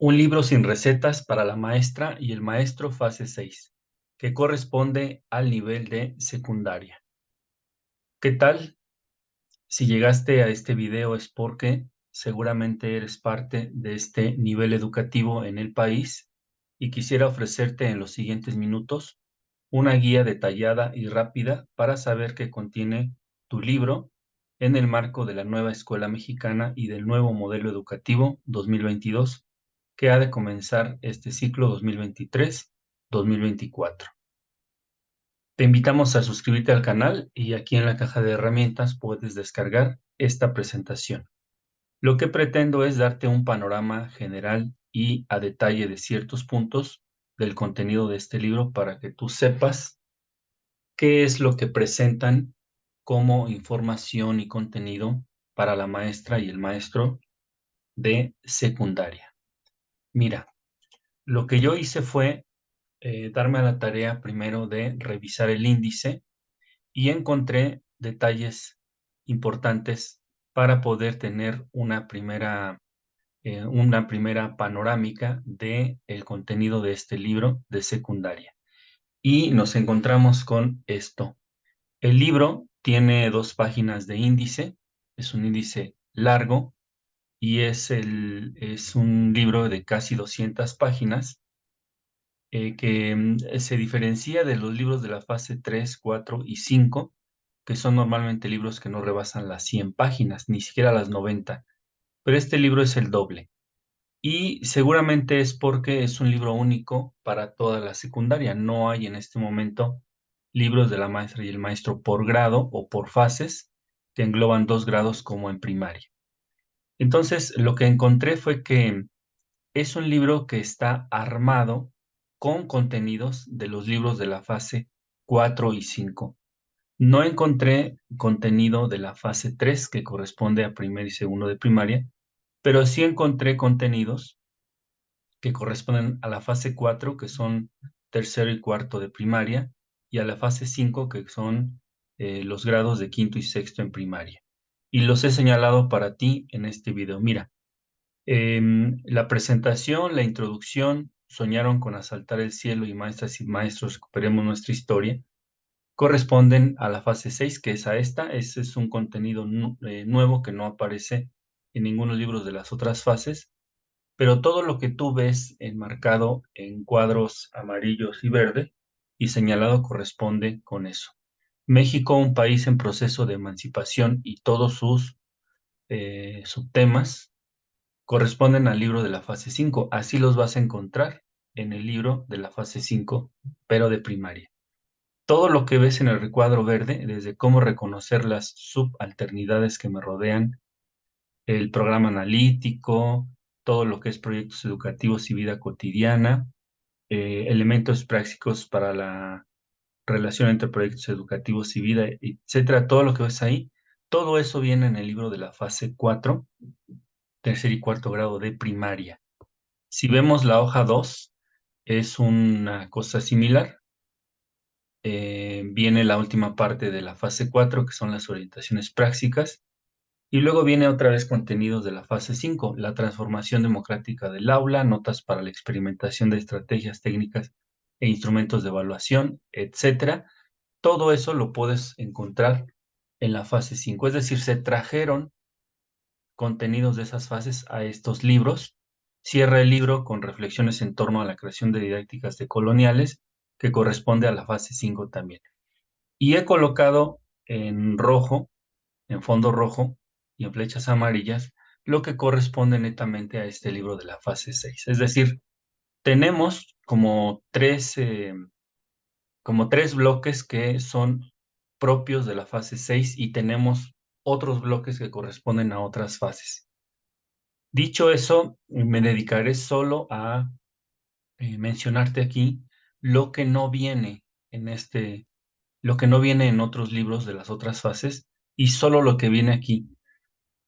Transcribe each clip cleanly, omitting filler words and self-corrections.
Un libro sin recetas para la maestra y el maestro fase 6, que corresponde al nivel de secundaria. ¿Qué tal? Si llegaste a este video es porque seguramente eres parte de este nivel educativo en el país y quisiera ofrecerte en los siguientes minutos una guía detallada y rápida para saber qué contiene tu libro en el marco de la nueva escuela mexicana y del nuevo modelo educativo 2022 que ha de comenzar este ciclo 2023-2024. Te invitamos a suscribirte al canal y aquí en la caja de herramientas puedes descargar esta presentación. Lo que pretendo es darte un panorama general y a detalle de ciertos puntos del contenido de este libro para que tú sepas qué es lo que presentan como información y contenido para la maestra y el maestro de secundaria. Mira, lo que yo hice fue darme a la tarea primero de revisar el índice y encontré detalles importantes para poder tener una primera panorámica de el contenido de este libro de secundaria. Y nos encontramos con esto. El libro tiene 2 páginas de índice, es un índice largo y es un libro de casi 200 páginas que se diferencia de los libros de la fase 3, 4 y 5, que son normalmente libros que no rebasan las 100 páginas, ni siquiera las 90, pero este libro es el doble. Y seguramente es porque es un libro único para toda la secundaria. No hay en este momento libros de la maestra y el maestro por grado o por fases que engloban 2 grados como en primaria. Entonces, lo que encontré fue que es un libro que está armado con contenidos de los libros de la fase 4 y 5. No encontré contenido de la fase 3 que corresponde a primero y segundo de primaria, pero sí encontré contenidos que corresponden a la fase 4, que son tercero y cuarto de primaria, y a la fase 5, que son los grados de quinto y sexto en primaria. Y los he señalado para ti en este video. Mira, la presentación, la introducción, soñaron con asaltar el cielo y maestras y maestros, recuperemos nuestra historia, corresponden a la fase 6, que es a esta. Ese es un contenido nuevo que no aparece en ninguno de los libros de las otras fases, pero todo lo que tú ves enmarcado en cuadros amarillos y verde y señalado corresponde con eso. México, un país en proceso de emancipación y todos sus subtemas corresponden al libro de la fase 5. Así los vas a encontrar en el libro de la fase 5, pero de primaria. Todo lo que ves en el recuadro verde, desde cómo reconocer las subalternidades que me rodean, el programa analítico, todo lo que es proyectos educativos y vida cotidiana, elementos prácticos para la relación entre proyectos educativos y vida, etcétera, todo lo que ves ahí, todo eso viene en el libro de la fase 4, tercer y cuarto grado de primaria. Si vemos la hoja 2, es una cosa similar. Viene la última parte de la fase 4, que son las orientaciones prácticas, y luego viene otra vez contenidos de la fase 5, la transformación democrática del aula, notas para la experimentación de estrategias técnicas e instrumentos de evaluación, etcétera. Todo eso lo puedes encontrar en la fase 5, es decir, se trajeron contenidos de esas fases a estos libros. Cierra el libro con reflexiones en torno a la creación de didácticas decoloniales, que corresponde a la fase 5 también. Y he colocado en rojo, en fondo rojo y en flechas amarillas, lo que corresponde netamente a este libro de la fase 6. Es decir, tenemos como tres bloques que son propios de la fase 6 y tenemos otros bloques que corresponden a otras fases. Dicho eso, me dedicaré solo a mencionarte aquí lo que no viene en lo que no viene en otros libros de las otras fases y solo lo que viene aquí.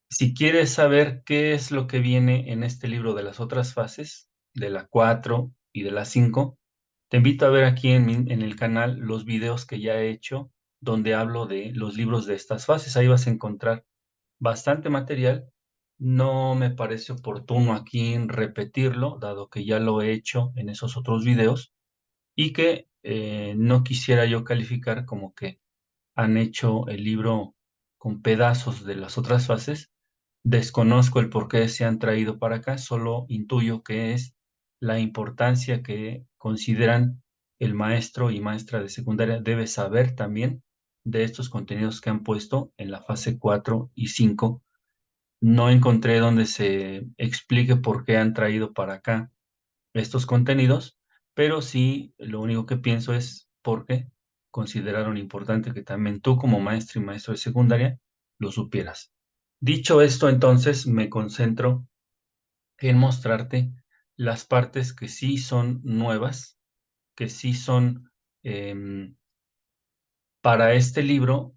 Si quieres saber qué es lo que viene en este libro de las otras fases, de la 4 y de la 5, te invito a ver aquí en el canal los videos que ya he hecho donde hablo de los libros de estas fases. Ahí vas a encontrar bastante material No me parece oportuno aquí repetirlo, dado que ya lo he hecho en esos otros videos y que no quisiera yo calificar como que han hecho el libro con pedazos de las otras fases. Desconozco el por qué se han traído para acá, solo intuyo que es la importancia que consideran el maestro y maestra de secundaria debe saber también de estos contenidos que han puesto en la fase 4 y 5. No encontré donde se explique por qué han traído para acá estos contenidos, pero sí lo único que pienso es porque consideraron importante que también tú como maestro y maestro de secundaria lo supieras. Dicho esto, entonces me concentro en mostrarte las partes que sí son nuevas, que sí son em, para este libro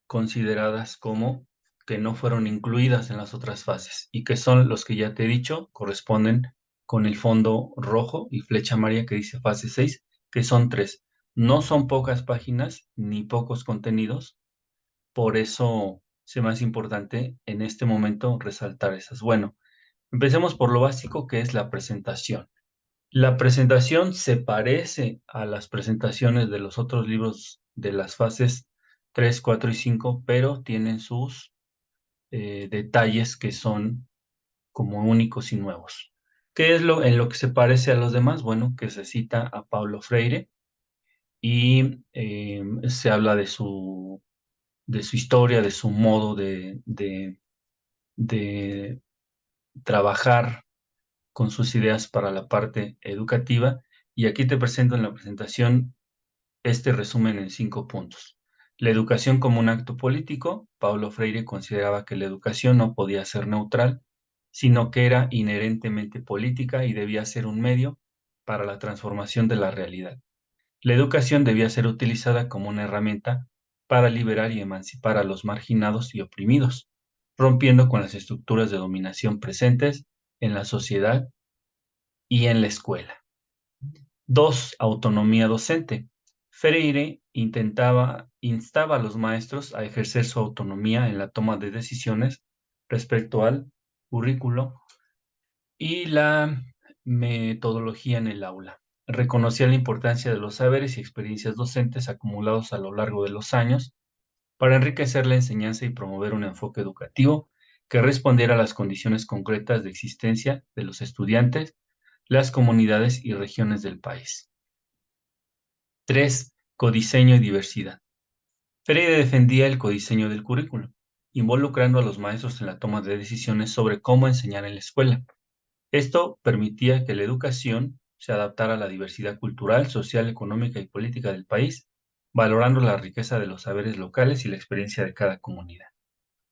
consideradas como que no fueron incluidas en las otras fases y que son los que ya te he dicho, corresponden con el fondo rojo y flecha amarilla que dice fase 6, que son tres. No son pocas páginas ni pocos contenidos, por eso se me hace importante en este momento resaltar esas. Bueno, empecemos por lo básico que es la presentación. La presentación se parece a las presentaciones de los otros libros de las fases 3, 4 y 5, pero tienen sus detalles que son como únicos y nuevos. ¿Qué es en lo que se parece a los demás? Bueno, que se cita a Paulo Freire y se habla de su historia, de su modo de trabajar con sus ideas para la parte educativa. Y aquí te presento en la presentación este resumen en 5 puntos. La educación como un acto político. Paulo Freire consideraba que la educación no podía ser neutral, sino que era inherentemente política y debía ser un medio para la transformación de la realidad. La educación debía ser utilizada como una herramienta para liberar y emancipar a los marginados y oprimidos, rompiendo con las estructuras de dominación presentes en la sociedad y en la escuela. 2. Autonomía docente. Freire instaba a los maestros a ejercer su autonomía en la toma de decisiones respecto al currículo y la metodología en el aula. Reconocía la importancia de los saberes y experiencias docentes acumulados a lo largo de los años para enriquecer la enseñanza y promover un enfoque educativo que respondiera a las condiciones concretas de existencia de los estudiantes, las comunidades y regiones del país. 3. Codiseño y diversidad. Freire defendía el codiseño del currículo, involucrando a los maestros en la toma de decisiones sobre cómo enseñar en la escuela. Esto permitía que la educación se adaptara a la diversidad cultural, social, económica y política del país, valorando la riqueza de los saberes locales y la experiencia de cada comunidad.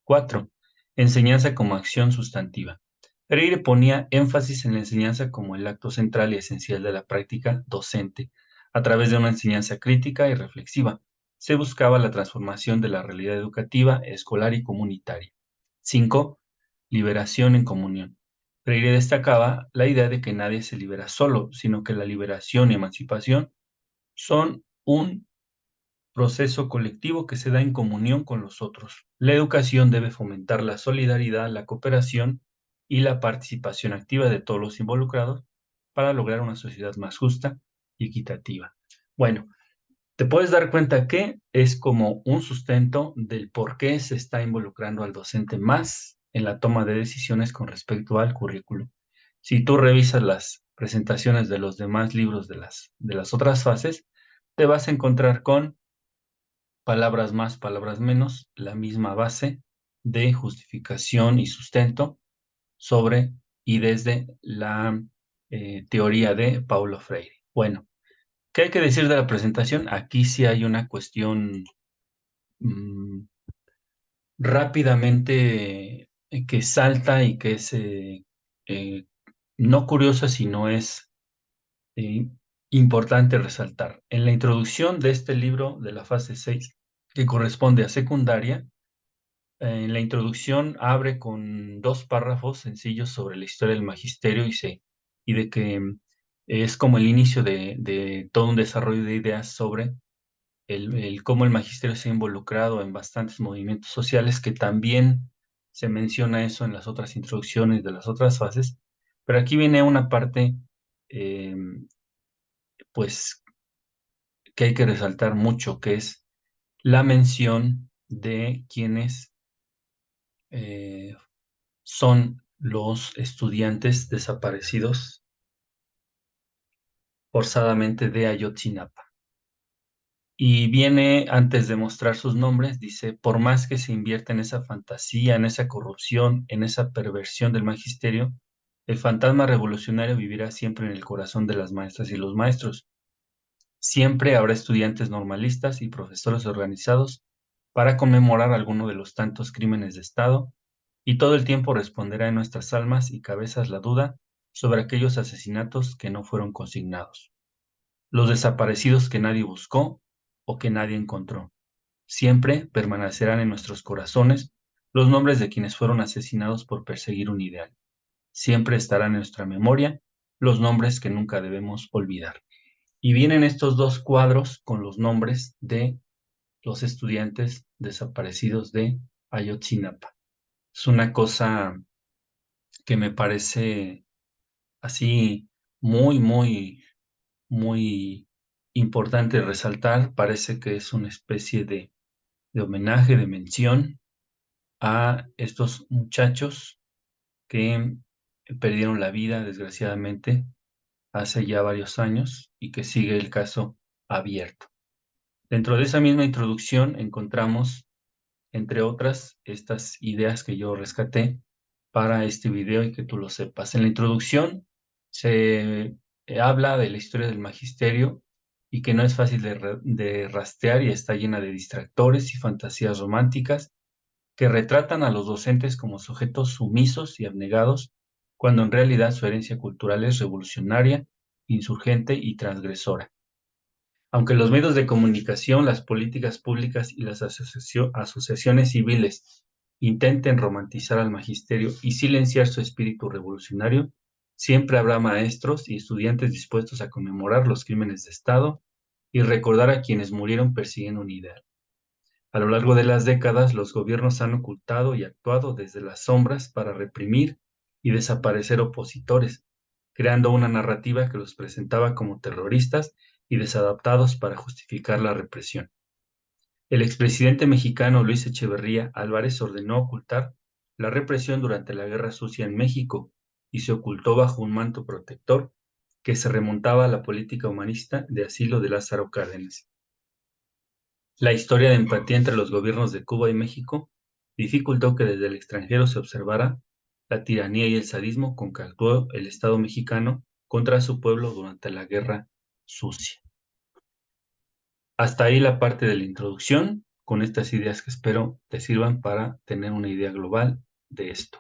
4. Enseñanza como acción sustantiva. Freire ponía énfasis en la enseñanza como el acto central y esencial de la práctica docente. A través de una enseñanza crítica y reflexiva, se buscaba la transformación de la realidad educativa, escolar y comunitaria. 5. Liberación en comunión. Freire destacaba la idea de que nadie se libera solo, sino que la liberación y emancipación son un proceso colectivo que se da en comunión con los otros. La educación debe fomentar la solidaridad, la cooperación y la participación activa de todos los involucrados para lograr una sociedad más justa y equitativa. Bueno, te puedes dar cuenta que es como un sustento del por qué se está involucrando al docente más en la toma de decisiones con respecto al currículo. Si tú revisas las presentaciones de los demás libros de las otras fases, te vas a encontrar con palabras más, palabras menos, la misma base de justificación y sustento sobre y desde la teoría de Paulo Freire. Bueno, ¿qué hay que decir de la presentación? Aquí sí hay una cuestión mm, rápidamente que salta y que es eh, no curiosa, sino es eh, importante resaltar. En la introducción de este libro de la fase 6 que corresponde a secundaria, en la introducción abre con 2 párrafos sencillos sobre la historia del magisterio y de que es como el inicio de todo un desarrollo de ideas sobre cómo el magisterio se ha involucrado en bastantes movimientos sociales que también se menciona eso en las otras introducciones de las otras fases, pero aquí viene una parte, pues, que hay que resaltar mucho, que es la mención de quienes son los estudiantes desaparecidos forzadamente de Ayotzinapa. Y viene, antes de mostrar sus nombres, dice, por más que se invierta en esa fantasía, en esa corrupción, en esa perversión del magisterio, el fantasma revolucionario vivirá siempre en el corazón de las maestras y los maestros. Siempre habrá estudiantes normalistas y profesores organizados para conmemorar alguno de los tantos crímenes de Estado, y todo el tiempo responderá en nuestras almas y cabezas la duda sobre aquellos asesinatos que no fueron consignados, los desaparecidos que nadie buscó o que nadie encontró. Siempre permanecerán en nuestros corazones los nombres de quienes fueron asesinados por perseguir un ideal. Siempre estarán en nuestra memoria los nombres que nunca debemos olvidar. Y vienen estos dos cuadros con los nombres de los estudiantes desaparecidos de Ayotzinapa. Es una cosa que me parece así muy, muy, muy importante resaltar. Parece que es una especie de homenaje, de mención a estos muchachos que perdieron la vida, desgraciadamente, hace ya varios años y que sigue el caso abierto. Dentro de esa misma introducción encontramos, entre otras, estas ideas que yo rescaté para este video y que tú lo sepas. En la introducción se habla de la historia del magisterio y que no es fácil de rastrear y está llena de distractores y fantasías románticas que retratan a los docentes como sujetos sumisos y abnegados, cuando en realidad su herencia cultural es revolucionaria, insurgente y transgresora. Aunque los medios de comunicación, las políticas públicas y las asociaciones civiles intenten romantizar al magisterio y silenciar su espíritu revolucionario, siempre habrá maestros y estudiantes dispuestos a conmemorar los crímenes de Estado y recordar a quienes murieron persiguiendo un ideal. A lo largo de las décadas, los gobiernos han ocultado y actuado desde las sombras para reprimir y desaparecer opositores, creando una narrativa que los presentaba como terroristas y desadaptados para justificar la represión. El expresidente mexicano Luis Echeverría Álvarez ordenó ocultar la represión durante la Guerra Sucia en México y se ocultó bajo un manto protector que se remontaba a la política humanista de asilo de Lázaro Cárdenas. La historia de empatía entre los gobiernos de Cuba y México dificultó que desde el extranjero se observara la tiranía y el sadismo con que actuó el Estado mexicano contra su pueblo durante la Guerra Sucia. Hasta ahí la parte de la introducción, con estas ideas que espero te sirvan para tener una idea global de esto.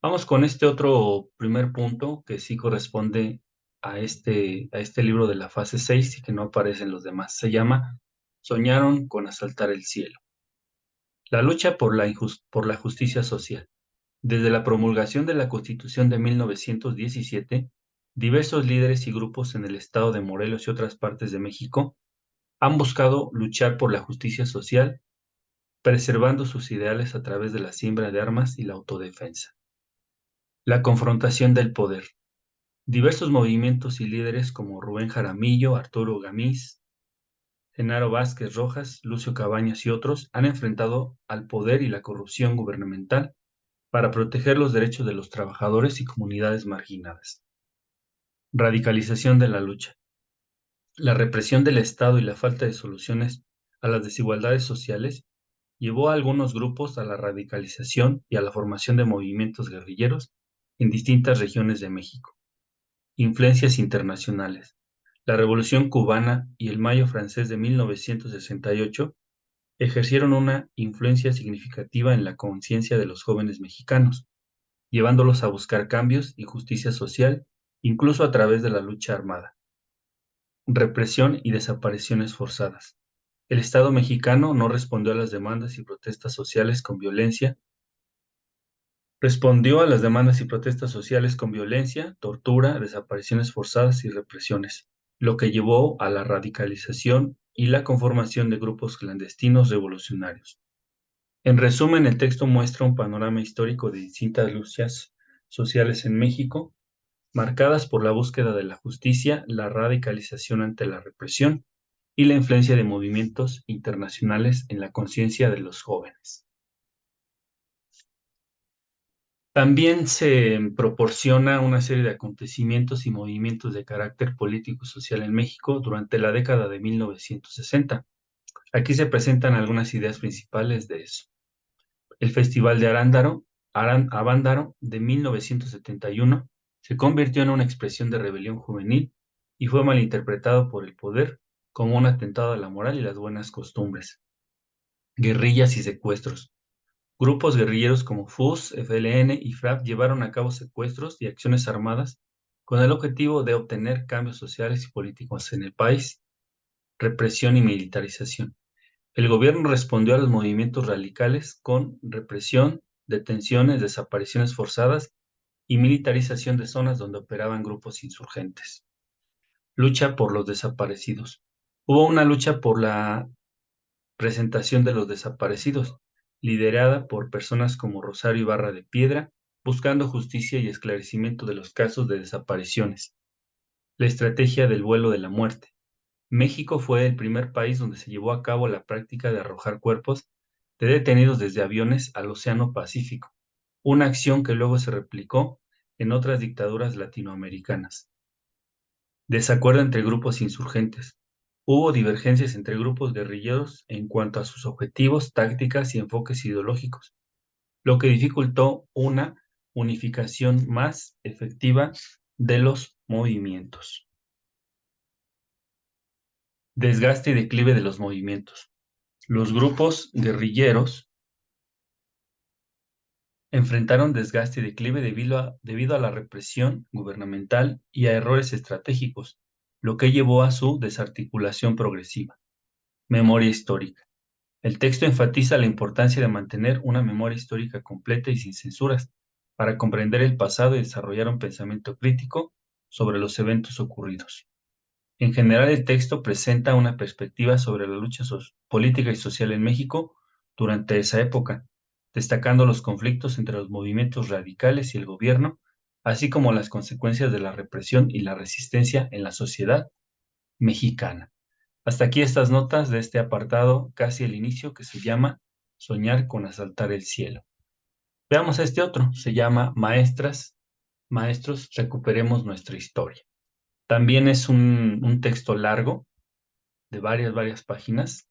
Vamos con este otro primer punto que sí corresponde a este libro de la fase 6 y que no aparece en los demás. Se llama Soñaron con asaltar el cielo. La lucha por la justicia social. Desde la promulgación de la Constitución de 1917, diversos líderes y grupos en el estado de Morelos y otras partes de México han buscado luchar por la justicia social, preservando sus ideales a través de la siembra de armas y la autodefensa. La confrontación del poder. Diversos movimientos y líderes como Rubén Jaramillo, Arturo Gamís, Genaro Vázquez Rojas, Lucio Cabañas y otros han enfrentado al poder y la corrupción gubernamental para proteger los derechos de los trabajadores y comunidades marginadas. Radicalización de la lucha. La represión del Estado y la falta de soluciones a las desigualdades sociales llevó a algunos grupos a la radicalización y a la formación de movimientos guerrilleros en distintas regiones de México. Influencias internacionales. La Revolución cubana y el Mayo francés de 1968 ejercieron una influencia significativa en la conciencia de los jóvenes mexicanos, llevándolos a buscar cambios y justicia social, incluso a través de la lucha armada. Represión y desapariciones forzadas. El Estado mexicano no respondió a las demandas y protestas sociales con violencia. Respondió a las demandas y protestas sociales con violencia, tortura, desapariciones forzadas y represiones, lo que llevó a la radicalización y la conformación de grupos clandestinos revolucionarios. En resumen, el texto muestra un panorama histórico de distintas luchas sociales en México, marcadas por la búsqueda de la justicia, la radicalización ante la represión y la influencia de movimientos internacionales en la conciencia de los jóvenes. También se proporciona una serie de acontecimientos y movimientos de carácter político y social en México durante la década de 1960. Aquí se presentan algunas ideas principales de eso. El Festival de Avándaro de 1971 se convirtió en una expresión de rebelión juvenil y fue malinterpretado por el poder como un atentado a la moral y las buenas costumbres. Guerrillas y secuestros. Grupos guerrilleros como FUS, FLN y FRAP llevaron a cabo secuestros y acciones armadas con el objetivo de obtener cambios sociales y políticos en el país, represión y militarización. El gobierno respondió a los movimientos radicales con represión, detenciones, desapariciones forzadas y militarización de zonas donde operaban grupos insurgentes. Lucha por los desaparecidos. Hubo una lucha por la presentación de los desaparecidos, liderada por personas como Rosario Ibarra de Piedra, buscando justicia y esclarecimiento de los casos de desapariciones. La estrategia del vuelo de la muerte. México fue el primer país donde se llevó a cabo la práctica de arrojar cuerpos de detenidos desde aviones al Océano Pacífico, una acción que luego se replicó en otras dictaduras latinoamericanas. Desacuerdo entre grupos insurgentes. Hubo divergencias entre grupos guerrilleros en cuanto a sus objetivos, tácticas y enfoques ideológicos, lo que dificultó una unificación más efectiva de los movimientos. Desgaste y declive de los movimientos. Los grupos guerrilleros enfrentaron desgaste y declive debido a la represión gubernamental y a errores estratégicos, lo que llevó a su desarticulación progresiva. Memoria histórica. El texto enfatiza la importancia de mantener una memoria histórica completa y sin censuras para comprender el pasado y desarrollar un pensamiento crítico sobre los eventos ocurridos. En general, el texto presenta una perspectiva sobre la lucha política y social en México durante esa época, destacando los conflictos entre los movimientos radicales y el gobierno, así como las consecuencias de la represión y la resistencia en la sociedad mexicana. Hasta aquí estas notas de este apartado, casi el inicio, que se llama Soñar con asaltar el cielo. Veamos este otro, se llama Maestros, recuperemos nuestra historia. También es un texto largo, de varias páginas,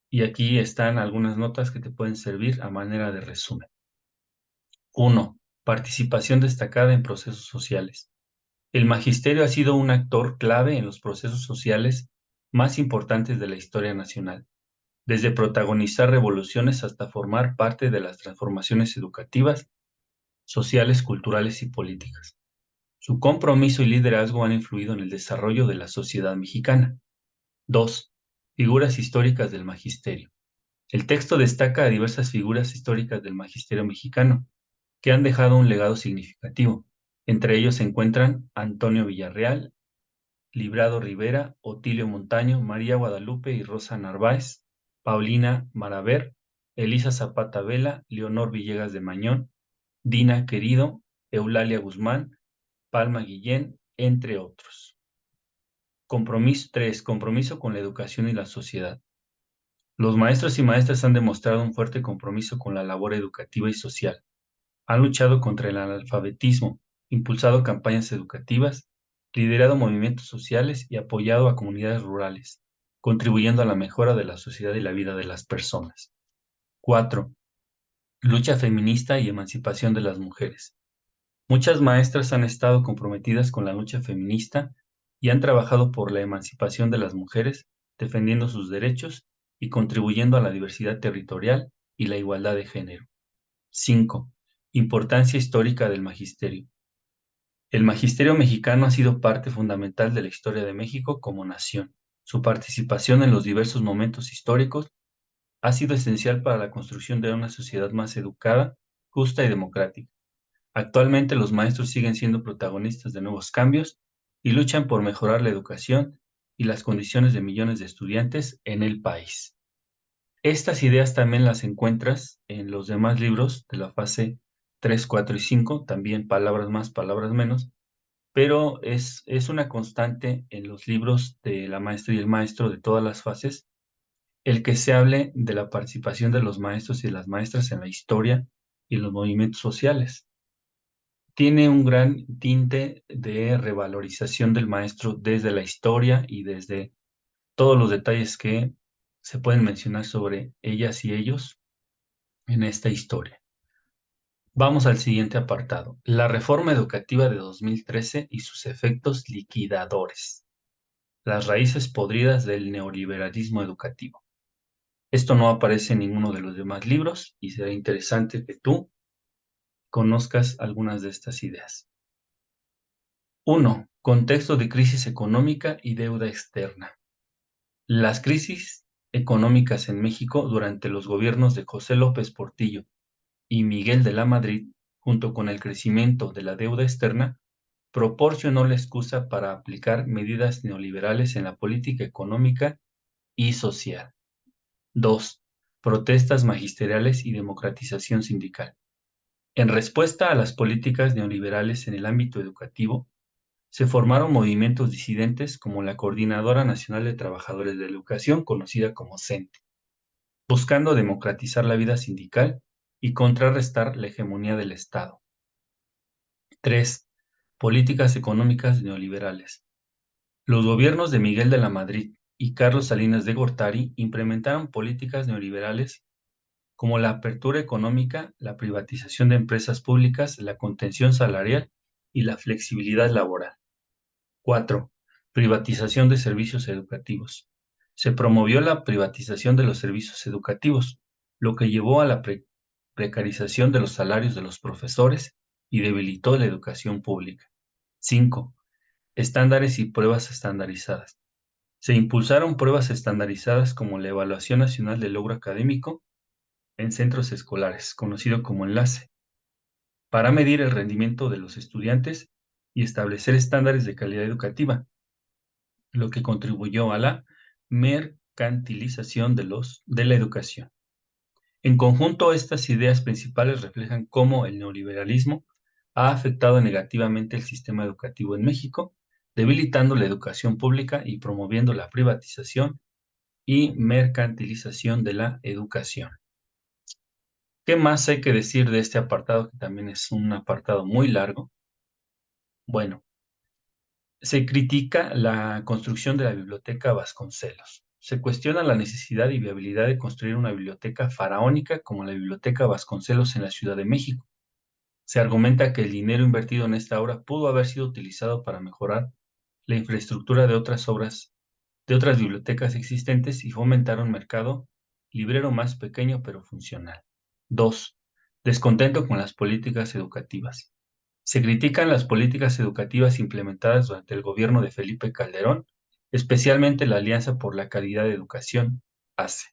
y aquí están algunas notas que te pueden servir a manera de resumen. 1. Participación destacada en procesos sociales. El magisterio ha sido un actor clave en los procesos sociales más importantes de la historia nacional, desde protagonizar revoluciones hasta formar parte de las transformaciones educativas, sociales, culturales y políticas. Su compromiso y liderazgo han influido en el desarrollo de la sociedad mexicana. 2. Figuras históricas del magisterio. El texto destaca a diversas figuras históricas del magisterio mexicano, que han dejado un legado significativo. Entre ellos se encuentran Antonio Villarreal, Librado Rivera, Otilio Montaño, María Guadalupe y Rosa Narváez, Paulina Maraver, Elisa Zapata Vela, Leonor Villegas de Mañón, Dina Querido, Eulalia Guzmán, Palma Guillén, entre otros. 3. Compromiso con la educación y la sociedad. Los maestros y maestras han demostrado un fuerte compromiso con la labor educativa y social. Han luchado contra el analfabetismo, impulsado campañas educativas, liderado movimientos sociales y apoyado a comunidades rurales, contribuyendo a la mejora de la sociedad y la vida de las personas. 4. Lucha feminista y emancipación de las mujeres. Muchas maestras han estado comprometidas con la lucha feminista y han trabajado por la emancipación de las mujeres, defendiendo sus derechos y contribuyendo a la diversidad territorial y la igualdad de género. 5. Importancia histórica del magisterio. El magisterio mexicano ha sido parte fundamental de la historia de México como nación. Su participación en los diversos momentos históricos ha sido esencial para la construcción de una sociedad más educada, justa y democrática. Actualmente los maestros siguen siendo protagonistas de nuevos cambios y luchan por mejorar la educación y las condiciones de millones de estudiantes en el país. Estas ideas también las encuentras en los demás libros de la fase 3, 4 y 5, también palabras más, palabras menos, pero es una constante en los libros de la maestra y el maestro de todas las fases, el que se hable de la participación de los maestros y las maestras en la historia y en los movimientos sociales. Tiene un gran tinte de revalorización del maestro desde la historia y desde todos los detalles que se pueden mencionar sobre ellas y ellos en esta historia. Vamos al siguiente apartado. La reforma educativa de 2013 y sus efectos liquidadores. Las raíces podridas del neoliberalismo educativo. Esto no aparece en ninguno de los demás libros y será interesante que tú conozcas algunas de estas ideas. 1. Contexto de crisis económica y deuda externa. Las crisis económicas en México durante los gobiernos de José López Portillo y Miguel de la Madrid, junto con el crecimiento de la deuda externa, proporcionó la excusa para aplicar medidas neoliberales en la política económica y social. 2. Protestas magisteriales y democratización sindical. En respuesta a las políticas neoliberales en el ámbito educativo, se formaron movimientos disidentes como la Coordinadora Nacional de Trabajadores de la Educación, conocida como CENTE, buscando democratizar la vida sindical y contrarrestar la hegemonía del Estado. 3. Políticas económicas neoliberales. Los gobiernos de Miguel de la Madrid y Carlos Salinas de Gortari implementaron políticas neoliberales como la apertura económica, la privatización de empresas públicas, la contención salarial y la flexibilidad laboral. 4. Privatización de servicios educativos. Se promovió la privatización de los servicios educativos, lo que llevó a la precarización de los salarios de los profesores y debilitó la educación pública. 5. Estándares y pruebas estandarizadas. Se impulsaron pruebas estandarizadas como la Evaluación Nacional del Logro Académico en centros escolares, conocido como enlace, para medir el rendimiento de los estudiantes y establecer estándares de calidad educativa, lo que contribuyó a la mercantilización de la educación. En conjunto, estas ideas principales reflejan cómo el neoliberalismo ha afectado negativamente el sistema educativo en México, debilitando la educación pública y promoviendo la privatización y mercantilización de la educación. ¿Qué más hay que decir de este apartado, que también es un apartado muy largo? Bueno, se critica la construcción de la Biblioteca Vasconcelos. Se cuestiona la necesidad y viabilidad de construir una biblioteca faraónica como la Biblioteca Vasconcelos en la Ciudad de México. Se argumenta que el dinero invertido en esta obra pudo haber sido utilizado para mejorar la infraestructura de otras obras, de otras bibliotecas existentes y fomentar un mercado librero más pequeño pero funcional. 2. Descontento con las políticas educativas. Se critican las políticas educativas implementadas durante el gobierno de Felipe Calderón, especialmente la Alianza por la Calidad de Educación, ACE.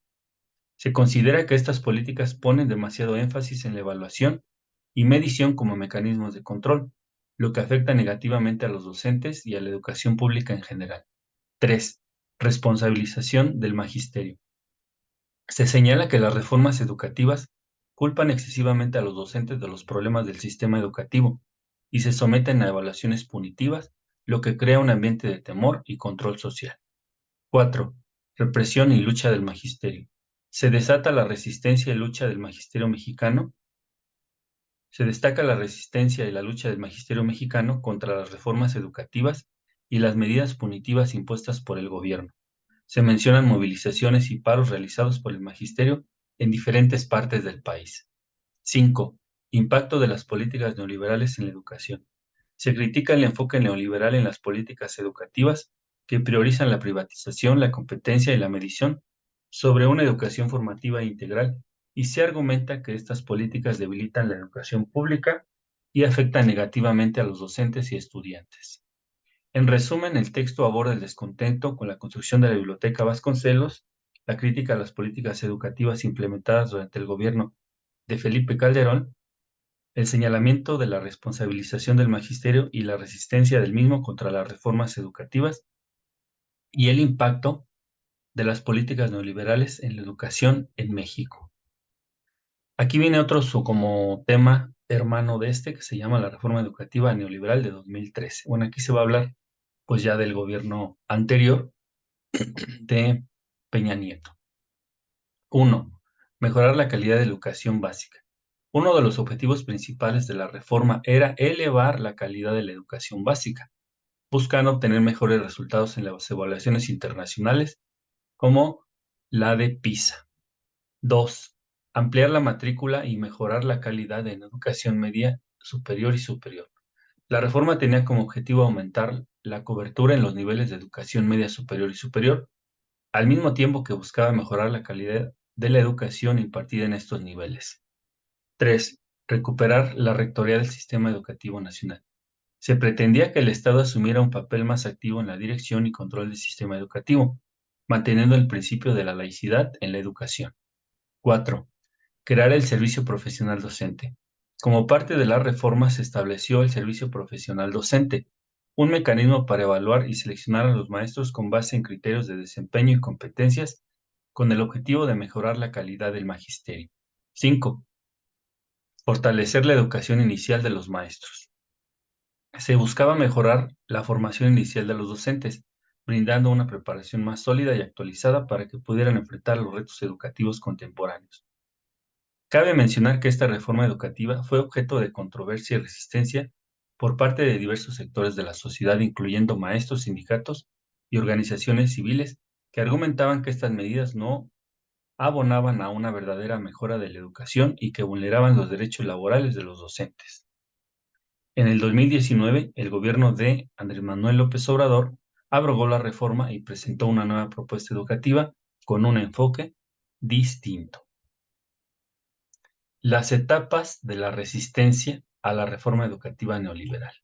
Se considera que estas políticas ponen demasiado énfasis en la evaluación y medición como mecanismos de control, lo que afecta negativamente a los docentes y a la educación pública en general. 3. Responsabilización del magisterio. Se señala que las reformas educativas culpan excesivamente a los docentes de los problemas del sistema educativo y se someten a evaluaciones punitivas, lo que crea un ambiente de temor y control social. 4. Represión y lucha del magisterio. Se desata la resistencia y lucha del magisterio mexicano. Se destaca la resistencia y la lucha del magisterio mexicano contra las reformas educativas y las medidas punitivas impuestas por el gobierno. Se mencionan movilizaciones y paros realizados por el magisterio en diferentes partes del país. 5. Impacto de las políticas neoliberales en la educación. Se critica el enfoque neoliberal en las políticas educativas que priorizan la privatización, la competencia y la medición sobre una educación formativa e integral, y se argumenta que estas políticas debilitan la educación pública y afectan negativamente a los docentes y estudiantes. En resumen, el texto aborda el descontento con la construcción de la Biblioteca Vasconcelos, la crítica a las políticas educativas implementadas durante el gobierno de Felipe Calderón, el señalamiento de la responsabilización del magisterio y la resistencia del mismo contra las reformas educativas, y el impacto de las políticas neoliberales en la educación en México. Aquí viene otro como tema hermano de este que se llama la reforma educativa neoliberal de 2013. Bueno, aquí se va a hablar pues ya del gobierno anterior de Peña Nieto. 1. Mejorar la calidad de educación básica. Uno de los objetivos principales de la reforma era elevar la calidad de la educación básica, buscando obtener mejores resultados en las evaluaciones internacionales como la de PISA. 2. Ampliar la matrícula y mejorar la calidad en educación media, superior y superior. La reforma tenía como objetivo aumentar la cobertura en los niveles de educación media superior y superior, al mismo tiempo que buscaba mejorar la calidad de la educación impartida en estos niveles. 3. Recuperar la rectoría del sistema educativo nacional. Se pretendía que el Estado asumiera un papel más activo en la dirección y control del sistema educativo, manteniendo el principio de la laicidad en la educación. 4. Crear el servicio profesional docente. Como parte de la reforma se estableció el servicio profesional docente, un mecanismo para evaluar y seleccionar a los maestros con base en criterios de desempeño y competencias, con el objetivo de mejorar la calidad del magisterio. 5. Fortalecer la educación inicial de los maestros. Se buscaba mejorar la formación inicial de los docentes, brindando una preparación más sólida y actualizada para que pudieran enfrentar los retos educativos contemporáneos. Cabe mencionar que esta reforma educativa fue objeto de controversia y resistencia por parte de diversos sectores de la sociedad, incluyendo maestros, sindicatos y organizaciones civiles, que argumentaban que estas medidas no abonaban a una verdadera mejora de la educación y que vulneraban los derechos laborales de los docentes. En el 2019, el gobierno de Andrés Manuel López Obrador abrogó la reforma y presentó una nueva propuesta educativa con un enfoque distinto. Las etapas de la resistencia a la reforma educativa neoliberal.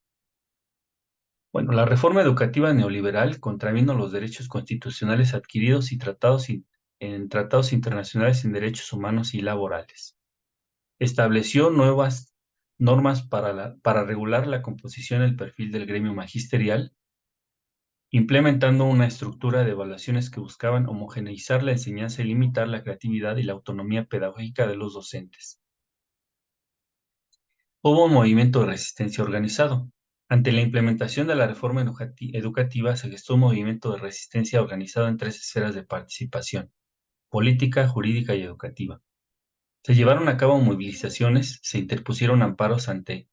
Bueno, la reforma educativa neoliberal contravino los derechos constitucionales adquiridos y tratados en tratados internacionales en derechos humanos y laborales. Estableció nuevas normas para regular la composición y el perfil del gremio magisterial, implementando una estructura de evaluaciones que buscaban homogeneizar la enseñanza y limitar la creatividad y la autonomía pedagógica de los docentes. Hubo un movimiento de resistencia organizado. Ante la implementación de la reforma educativa se gestó un movimiento de resistencia organizado en 3 esferas de participación: política, jurídica y educativa. Se llevaron a cabo movilizaciones, se interpusieron amparos ante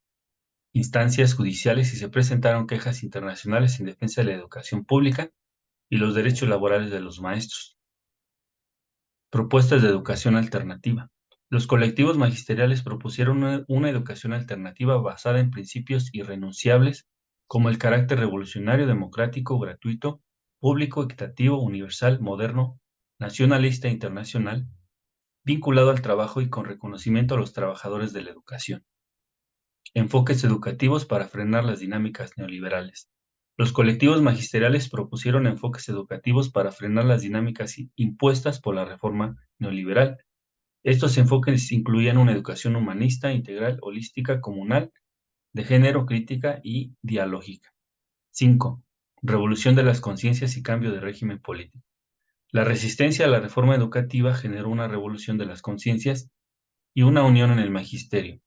instancias judiciales y se presentaron quejas internacionales en defensa de la educación pública y los derechos laborales de los maestros. Propuestas de educación alternativa. Los colectivos magisteriales propusieron una educación alternativa basada en principios irrenunciables como el carácter revolucionario, democrático, gratuito, público, equitativo, universal, moderno, nacionalista e internacional, vinculado al trabajo y con reconocimiento a los trabajadores de la educación. Enfoques educativos para frenar las dinámicas neoliberales. Los colectivos magisteriales propusieron enfoques educativos para frenar las dinámicas impuestas por la reforma neoliberal. Estos enfoques incluían una educación humanista, integral, holística, comunal, de género, crítica y dialógica. 5. Revolución de las conciencias y cambio de régimen político. La resistencia a la reforma educativa generó una revolución de las conciencias y una unión en el magisterio.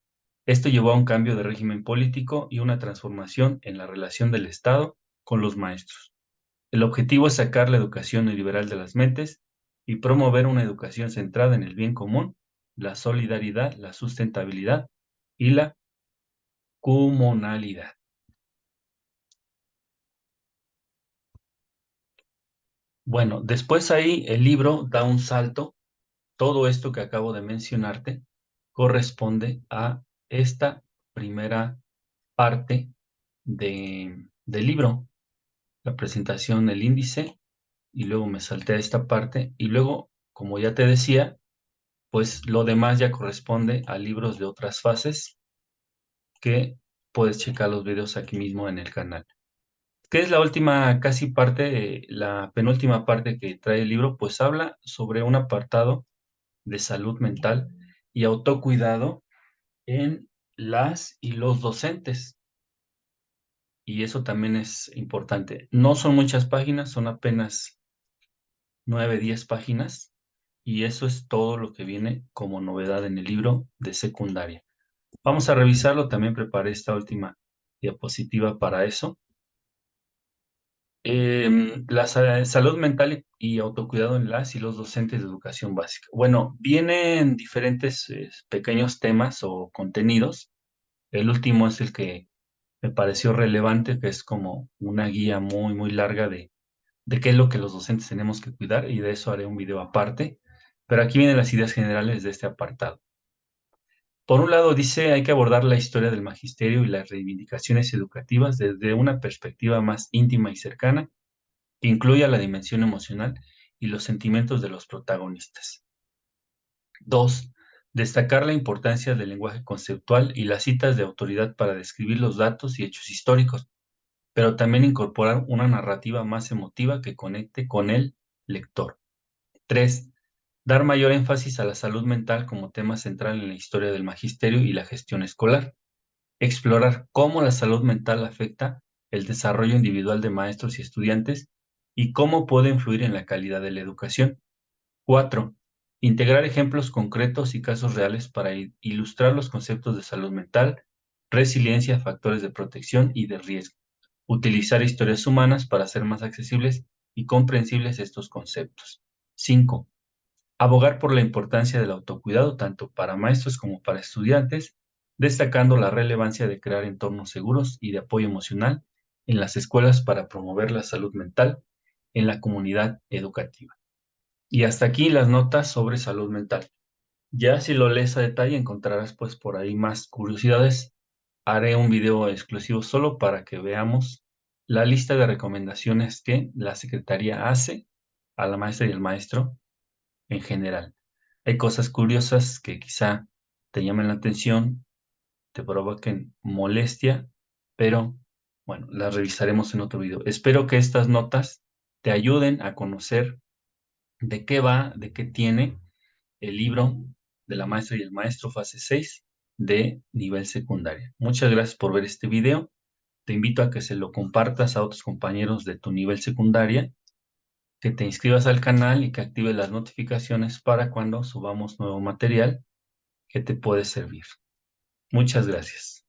Esto llevó a un cambio de régimen político y una transformación en la relación del Estado con los maestros. El objetivo es sacar la educación neoliberal de las mentes y promover una educación centrada en el bien común, la solidaridad, la sustentabilidad y la comunalidad. Bueno, después ahí el libro da un salto. Todo esto que acabo de mencionarte corresponde a esta primera parte del libro, la presentación del índice, y luego me salté a esta parte, y luego, como ya te decía, pues lo demás ya corresponde a libros de otras fases que puedes checar los videos aquí mismo en el canal. ¿Qué es la última casi parte, la penúltima parte que trae el libro? Pues habla sobre un apartado de salud mental y autocuidado en las y los docentes. Y eso también es importante. No son muchas páginas, son apenas 9, 10 páginas, y eso es todo lo que viene como novedad en el libro de secundaria. Vamos a revisarlo, también preparé esta última diapositiva para eso. Salud mental y autocuidado en las y los docentes de educación básica. Bueno, vienen diferentes pequeños temas o contenidos. El último es el que me pareció relevante, que es como una guía muy, muy larga de qué es lo que los docentes tenemos que cuidar, y de eso haré un video aparte. Pero aquí vienen las ideas generales de este apartado. Por un lado, dice, hay que abordar la historia del magisterio y las reivindicaciones educativas desde una perspectiva más íntima y cercana, que incluya la dimensión emocional y los sentimientos de los protagonistas. 2. Destacar la importancia del lenguaje conceptual y las citas de autoridad para describir los datos y hechos históricos, pero también incorporar una narrativa más emotiva que conecte con el lector. 3. Dar mayor énfasis a la salud mental como tema central en la historia del magisterio y la gestión escolar. Explorar cómo la salud mental afecta el desarrollo individual de maestros y estudiantes y cómo puede influir en la calidad de la educación. 4. Integrar ejemplos concretos y casos reales para ilustrar los conceptos de salud mental, resiliencia, factores de protección y de riesgo. Utilizar historias humanas para hacer más accesibles y comprensibles estos conceptos. 5. Abogar por la importancia del autocuidado tanto para maestros como para estudiantes, destacando la relevancia de crear entornos seguros y de apoyo emocional en las escuelas para promover la salud mental en la comunidad educativa. Y hasta aquí las notas sobre salud mental. Ya si lo lees a detalle encontrarás pues por ahí más curiosidades. Haré un video exclusivo solo para que veamos la lista de recomendaciones que la Secretaría hace a la maestra y el maestro en general. Hay cosas curiosas que quizá te llamen la atención, te provoquen molestia, pero bueno, las revisaremos en otro video. Espero que estas notas te ayuden a conocer de qué va, de qué tiene el libro de la maestra y el maestro fase 6 de nivel secundaria. Muchas gracias por ver este video. Te invito a que se lo compartas a otros compañeros de tu nivel secundaria, que te inscribas al canal y que actives las notificaciones para cuando subamos nuevo material que te puede servir. Muchas gracias.